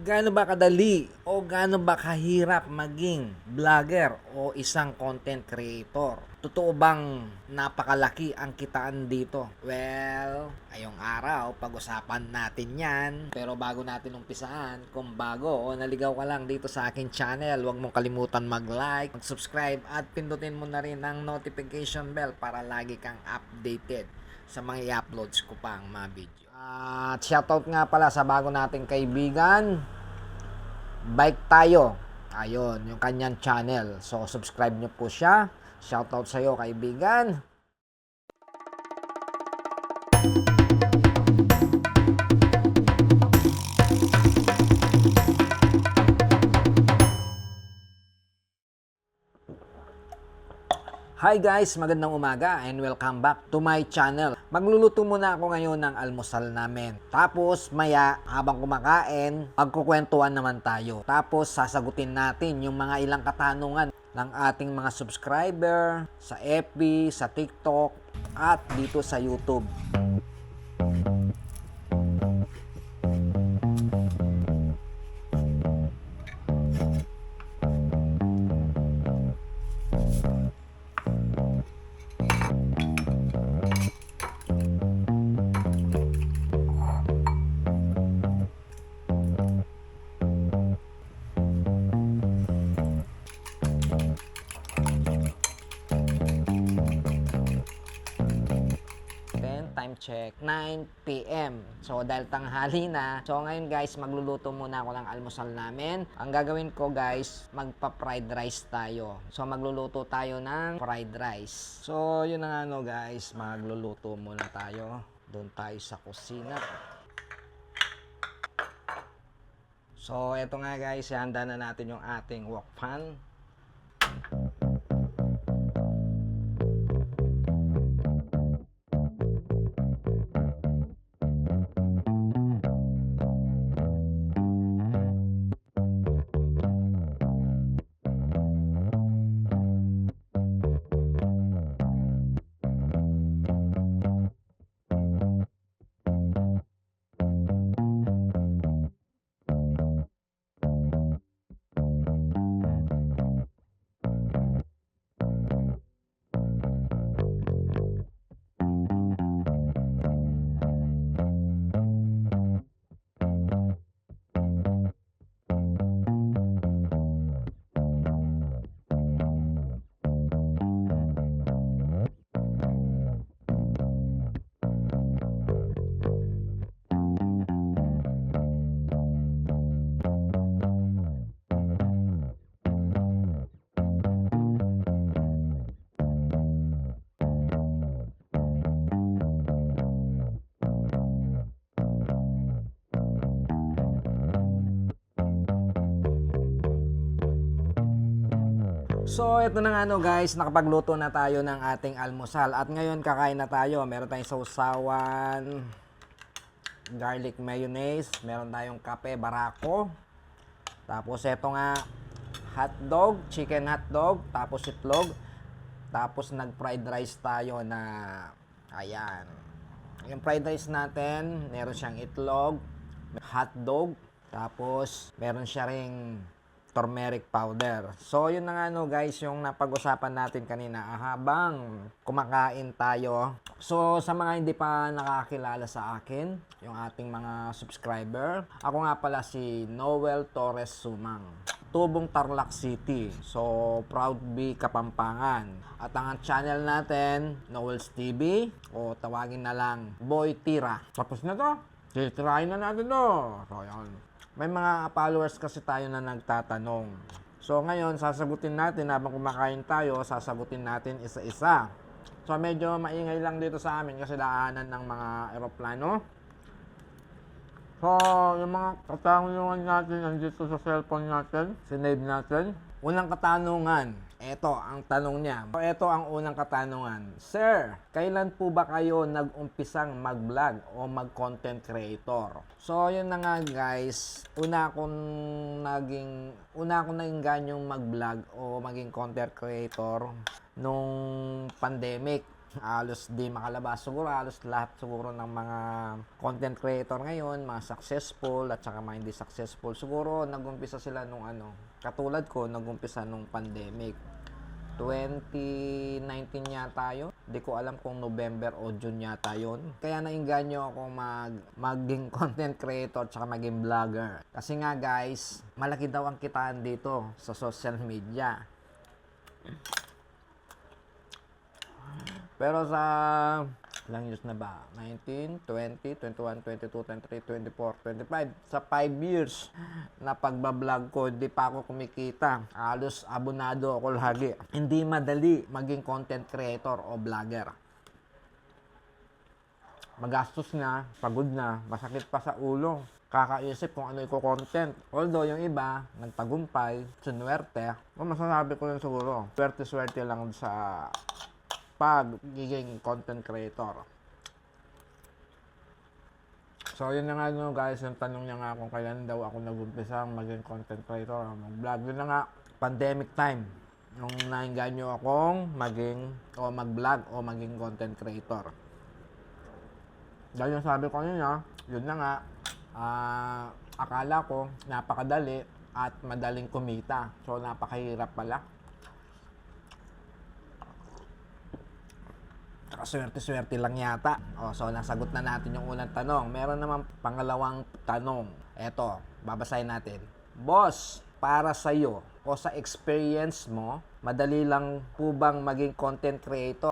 Gaano ba kadali o gaano ba kahirap maging vlogger o isang content creator? Totoo bang napakalaki ang kitaan dito? Well, ngayong araw, pag-usapan natin yan. Pero bago natin umpisaan, kung bago o naligaw ka lang dito sa aking channel, huwag mong kalimutan mag-like, mag-subscribe at pindutin mo na rin ang notification bell para lagi kang updated sa mga i-uploads ko pang mga video. At shoutout nga pala sa bago nating kaibigan, Bike Tayo. Ayun, yung kanyang channel. So, subscribe nyo po siya. Shoutout sa'yo, kaibigan. Hi guys, magandang umaga and welcome back to my channel. Magluluto muna ako ngayon ng almusal namin. Tapos maya, habang kumakain, magkukwentuhan naman tayo. Tapos sasagutin natin yung mga ilang katanungan ng ating mga subscriber sa FB, sa TikTok, at dito sa YouTube. Time check, 9 p.m. So, dahil tanghali na. So, ngayon guys, magluluto muna ako ng almusal namin. Ang gagawin ko guys, magpa-fried rice tayo. So, magluluto tayo ng fried rice. So, yun na nga guys, magluluto muna tayo. Doon tayo sa kusina. So, eto nga guys, ihanda na natin yung ating wok pan. So, ito na nga guys, nakapagluto na tayo ng ating almusal. At ngayon, kakain na tayo. Meron tayong sausawan, garlic mayonnaise, meron tayong kape barako. Tapos, ito nga, hotdog, chicken hotdog, tapos itlog. Tapos, nag-fried rice tayo na, ayan. Yung fried rice natin, meron siyang itlog, hotdog, tapos, meron siya ring turmeric powder. So, yun na nga guys, yung napag-usapan natin kanina habang kumakain tayo. So, sa mga hindi pa nakakilala sa akin, yung ating mga subscriber, ako nga pala si Noel Torres Sumang. Tubong Tarlac City. So, Proud B Kapampangan. At ang channel natin, Noel's TV, o tawagin na lang, Boy Tira. Tapos na to. Titirahin na natin to. So, yan. May mga followers kasi tayo na nagtatanong. So ngayon, sasagutin natin habang kumakain tayo, sasagutin natin isa-isa. So medyo maingay lang dito sa amin kasi daanan ng mga eroplano. So yung mga katanungan natin nandito sa cellphone natin, sinave natin. Unang katanungan, eto ang tanong niya. So, eto ang unang katanungan. Sir, kailan po ba kayo nag-umpisang mag-vlog o mag-content creator? So, yun na nga guys. Una akong naingganyong mag-vlog o maging content creator nung pandemic. Halos di makalabas siguro, halos lahat siguro ng mga content creator ngayon, mga successful at saka mga hindi successful, siguro nagumpisa sila nung ano, katulad ko, nagumpisa nung pandemic. 2019 yata yun. Hindi ko alam kung November o June yata yun. Kaya nainganyo ako maging content creator at saka maging vlogger. Kasi nga guys, malaki daw ang kitaan dito sa social media. Pero sa ilang years na ba? 19, 20, 21, 22, 23, 24, 25. Sa 5 years na pagbablog ko, hindi pa ako kumikita. Halos abonado ako lagi. Hindi madali maging content creator o vlogger. Magastos na, pagod na, masakit pa sa ulo. Kakaisip kung ano i-content. Although yung iba, nagtagumpay, sinuwerte, masasabi ko yun siguro. Swerte-swerte lang sa pagiging content creator. So, yun na nga no, guys, yung tanong niya nga kung kailan daw ako nag-umpisang maging content creator, mag-vlog. Yun na nga, pandemic time, nung nainganyo akong mag-vlog o maging content creator. Dahil yung sabi ko niya, yun na nga, akala ko napakadali at madaling kumita. So, napakahirap pala. Swerte-swerte lang yata. So, nasagot na natin yung unang tanong. Meron naman pangalawang tanong. Eto, babasahin natin. Boss, para sa'yo o sa experience mo, madali lang po bang maging content creator?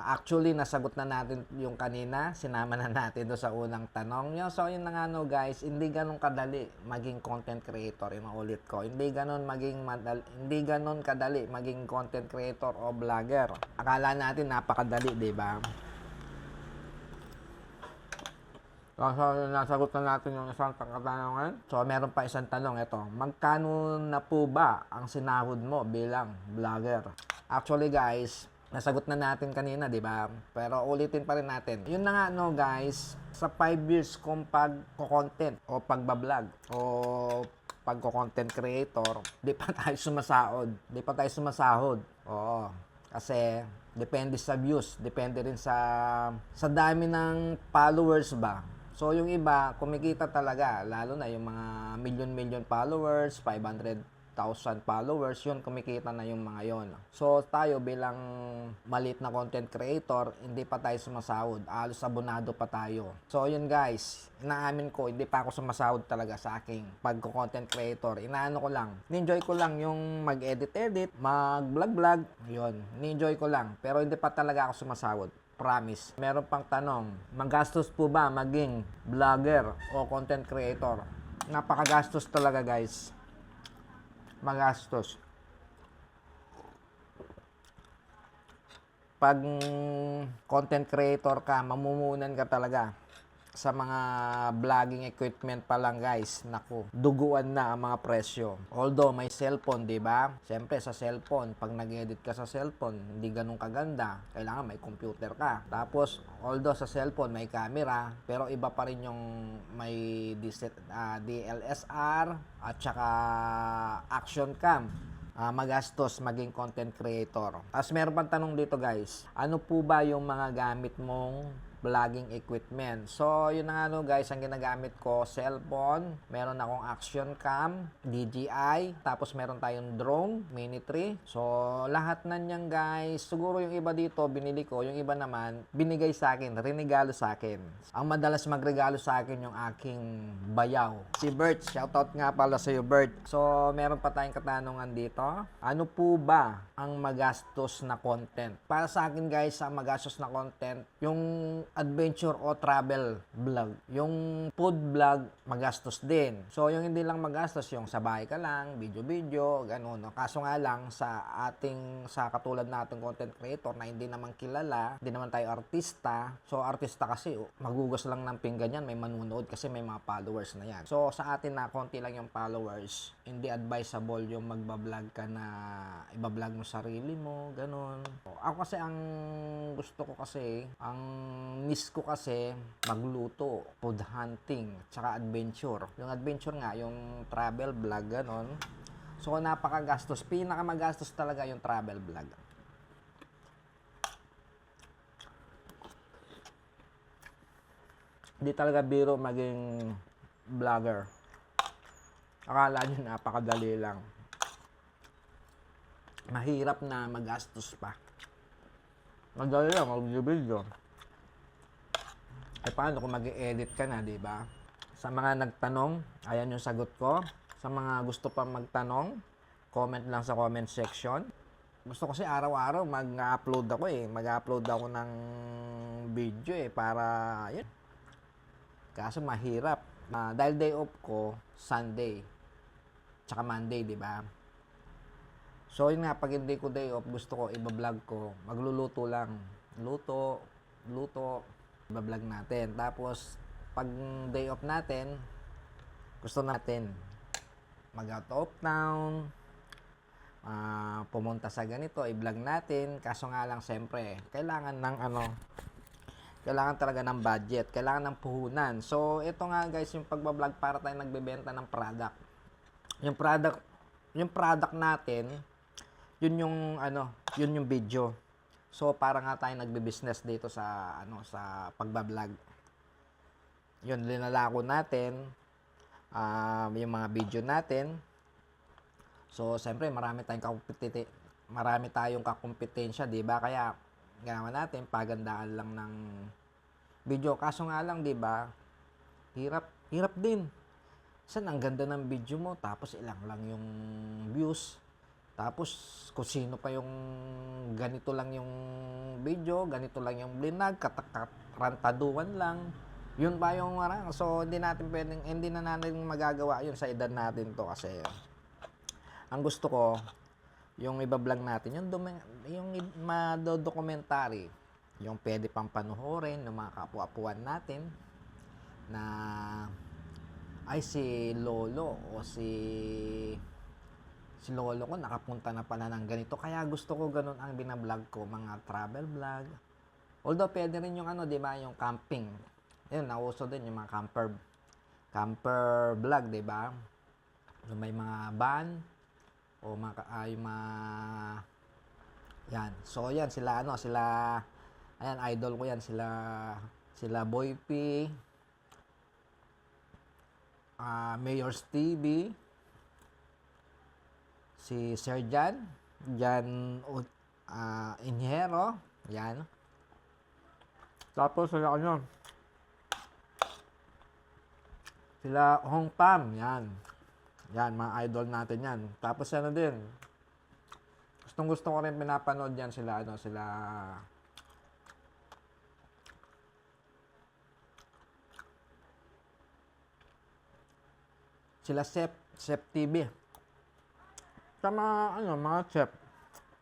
Actually, nasagot na natin yung kanina. Sinama na natin doon sa unang tanong nyo. So, yun na nga no guys, hindi ganun kadali maging content creator. Inuulit ko. Hindi ganun kadali maging content creator o vlogger. Akala natin napakadali, di ba? So, nasagot na natin yung isang katanungan. So, meron pa isang tanong. Ito, magkano na po ba ang sinahod mo bilang vlogger? Actually, guys, nasagot na natin kanina, di ba? Pero ulitin pa rin natin. Yun na nga, no, guys, sa 5 years kong pag-content o pagbablog o pagko-content creator, di pa tayo sumasahod. Oo. Kasi, depende sa views. Depende rin sa dami ng followers ba. So, yung iba, kumikita talaga. Lalo na yung mga million followers, 500,000 followers, yun, kumikita na yung mga yon. So, tayo bilang maliit na content creator, hindi pa tayo sumasahod. Halos abonado pa tayo. So, yun guys, inaamin ko, hindi pa ako sumasahod talaga sa aking pagko-content creator. Inaano ko lang. Ni-enjoy ko lang yung mag-edit, mag-vlog, yun. Ni-enjoy ko lang. Pero hindi pa talaga ako sumasahod. Promise. Meron pang tanong, magastos po ba maging vlogger o content creator? Napakagastos talaga guys. Magastos. Pag content creator ka, mamumunan ka talaga sa mga vlogging equipment pa lang guys. Naku, duguan na ang mga presyo. Although may cellphone, 'di ba? Siyempre sa cellphone, pag nag-edit ka sa cellphone, hindi ganun kaganda. Kailangan may computer ka. Tapos although sa cellphone may camera, pero iba pa rin yung may DLSR at saka action cam. Magastos maging content creator. Tapos meron pang tanong dito guys, ano po ba yung mga gamit mong vlogging equipment? So, yun na nga no guys, ang ginagamit ko, cellphone, meron akong action cam, DJI, tapos meron tayong drone, Mini 3. So, lahat na niyan guys, siguro yung iba dito, binili ko, yung iba naman, binigay sa akin, rinegalo sa akin. Ang madalas magregalo sa akin yung aking bayaw. Si Bert, shoutout nga pala sa'yo Bert. So, meron pa tayong katanungan dito. Ano po ba ang magastos na content? Para sa akin guys, ang magastos na content, yung adventure o travel vlog. Yung food vlog, magastos din. So, yung hindi lang magastos, yung sa bahay ka lang, video-video, gano'n. No? Kaso nga lang, sa katulad nating content creator na hindi naman kilala, hindi naman tayo artista. So, artista kasi, magugas lang ng pinggan yan, may manunood kasi may mga followers na yan. So, sa atin na konti lang yung followers, hindi advisable yung magbablog ka na ibablog mo sarili mo, gano'n. Ako kasi, ang gusto ko kasi, ang miss ko kasi magluto, food hunting, tsaka adventure. Yung adventure nga, yung travel vlog, ganon. So, napakagastos. Pinakamagastos talaga yung travel vlog. Hindi talaga biro maging vlogger. Akala nyo napakadali lang. Mahirap na magastos pa. Madali lang, mag-video. Eh paano kung mag-edit ka na, di ba? Sa mga nagtanong, ayan yung sagot ko. Sa mga gusto pa magtanong, comment lang sa comment section. Gusto kasi araw-araw mag-upload ako eh. Mag-upload ako ng video eh para yun. Kaso mahirap. Dahil day off ko, Sunday. Tsaka Monday, di ba? So yun nga, pag hindi ko day off, gusto ko iba-vlog ko. Magluluto lang. Luto, iba-vlog natin. Tapos, pag day off natin, gusto natin mag-out of town, pumunta sa ganito, i-vlog natin. Kaso nga lang, siyempre, kailangan talaga ng budget, kailangan ng puhunan. So, ito nga guys, yung pagbablog para tayo nagbebenta ng product. Yung product natin, yun yung video. So, para nga tayo nagbe-business dito sa pagbablog. Yun, linalako natin, yung mga video natin. So, siyempre, marami tayong kakumpetensya, di ba? Kaya, ginawa natin, pagandaan lang ng video. Kaso nga lang, di ba? Hirap din. Saan ang ganda ng video mo, tapos ilang lang yung views. Tapos, kung sino pa yung ganito lang yung video, ganito lang yung blinag, katarantaduan lang. Yun pa yung so, hindi na natin magagawa yun sa edad natin to kasi ang gusto ko, yung iba-vlog natin, yung madodokumentary, yung pwede pang panuhorin ng mga kapwa-apuan natin na ay si Lolo o si Lolo ko nakapunta na pala ng ganito. Kaya gusto ko ganun ang binablog ko, mga travel vlog. Although pwede rin yung di ba, yung camping. Ayun, nauso din yung mga camper vlog, di ba? So, may mga van o yung mga yan. So yan sila ayan, idol ko yan, sila Boy P, Mayor's TV, si Sir Jan Injero, yan. Tapos sila Hong Pam, yan. Yan, mga idol natin yan. Tapos din, gusto ko rin pinapanood yan sila Chef TV. Sa mga chef.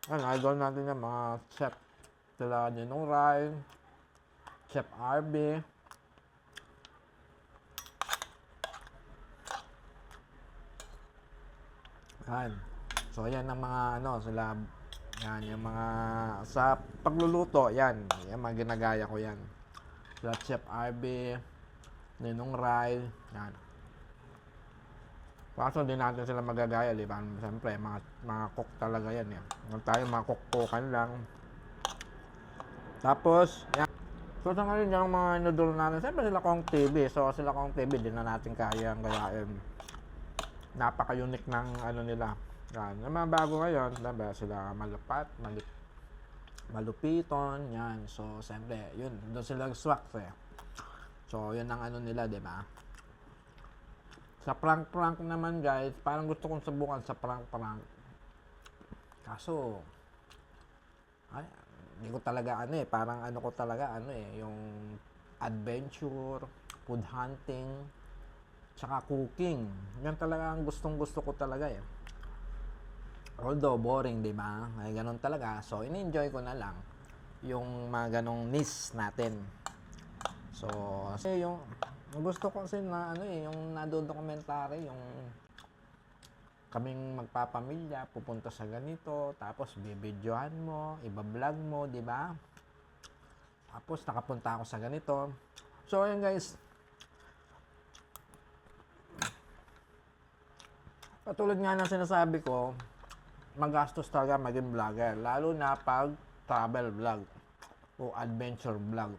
Idol natin yan, mga chef. Sila Ninong Rai, Chef RB. Yan. So, yan ang mga, yan, yung mga, sa pagluluto, yan mga ginagaya ko yan. Sila Chef RB, Ninong Rai, yan. Kaso din natin sila magagaya, di ba? Siyempre, mga cook talaga yan, yan. Huwag tayo mga cook-cookan lang. Tapos, yan. So, sa ngayon, yung mga inudol natin, siyempre sila Kong TV. So, sila Kong TV, din na natin kayang gayain. Napaka-unique ng nila. Yan. Yung mga bago ngayon, diba? Sila Malupiton, yan. So, siyempre, yun. Doon sila swak eh. So, yun ang nila, diba? Sa prank naman, guys, parang gusto kong subukan sa prank. Kaso, hindi ko talaga parang ko talaga yung adventure, food hunting, tsaka cooking. Yan talaga ang gustong-gusto ko talaga eh. Although boring, di ba? Ay ganun talaga. So, ini-enjoy ko na lang yung mga ganong niche natin. So, kasi yung gusto ko kasi na yung nado-documentary, yung kaming magpapamilya, pupunta sa ganito, tapos bibidyohan mo, iba-vlog mo, di ba? Tapos nakapunta ako sa ganito. So, ayun guys. Katulad nga ng sinasabi ko, magastos talaga maging vlogger, lalo na pag travel vlog o adventure vlog.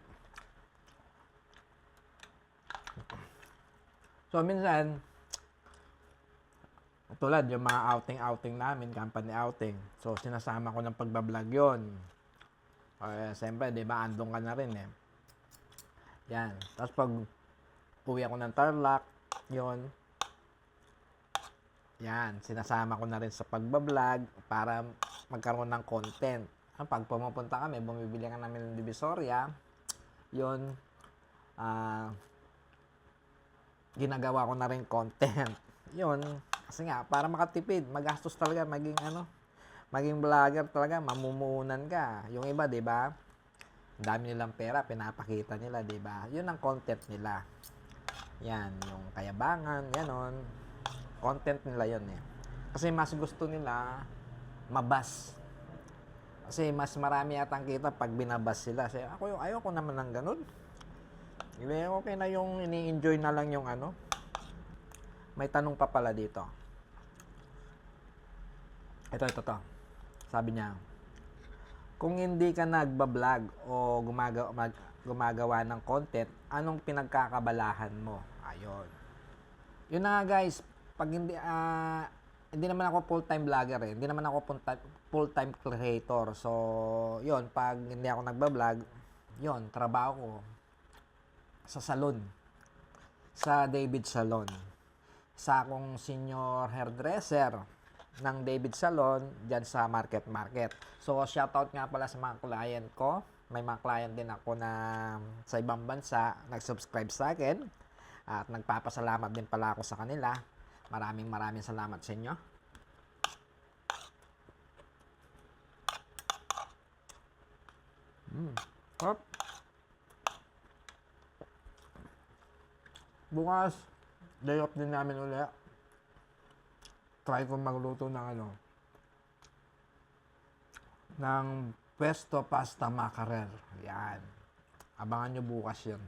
So, minsan, tulad yung mga outing-outing namin, company outing. So, sinasama ko ng pagbablog yun. Siyempre, di ba, andong ka na rin eh. Yan. Tapos pag uwi ako ng Tarlac, yun. Yan, sinasama ko na rin sa pagbablog para magkaroon ng content. Pag pumupunta kami, bumibili ka namin ng Divisoria, yun, ginagawa ko na rin content. Yun, kasi nga, para makatipid, magastos talaga, maging vlogger talaga, mamumuhunan ka. Yung iba, di ba? Dami nilang pera, pinapakita nila, di ba? Yun ang content nila. Yan, yung kayabangan, ganon. Content nila yun eh. Kasi mas gusto nila mabas. Kasi mas marami atang kita pag binabas sila. Kasi ayoko naman ng ganun. Okay na yung ini-enjoy na lang yung ano. May tanong pa pala dito. Ito. Sabi niya, kung hindi ka nagbablog o gumagawa ng content, anong pinagkakabalahan mo? Ayun. Yun na nga guys, pag hindi naman ako full-time vlogger eh. Hindi naman ako full-time creator. So, yun, pag hindi ako nagbablog, yun, trabaho ko sa salon. Sa David Salon. Sa akong senior hairdresser ng David Salon dyan sa Market. So, shoutout nga pala sa mga client ko. May mga client din ako na sa ibang bansa nag-subscribe sa akin. At nagpapasalamat din pala ako sa kanila. Maraming salamat sa inyo. Hop. Bukas, day off din namin ulit. Try ko magluto ng pesto pasta mackerel. Yan. Abangan nyo bukas yun.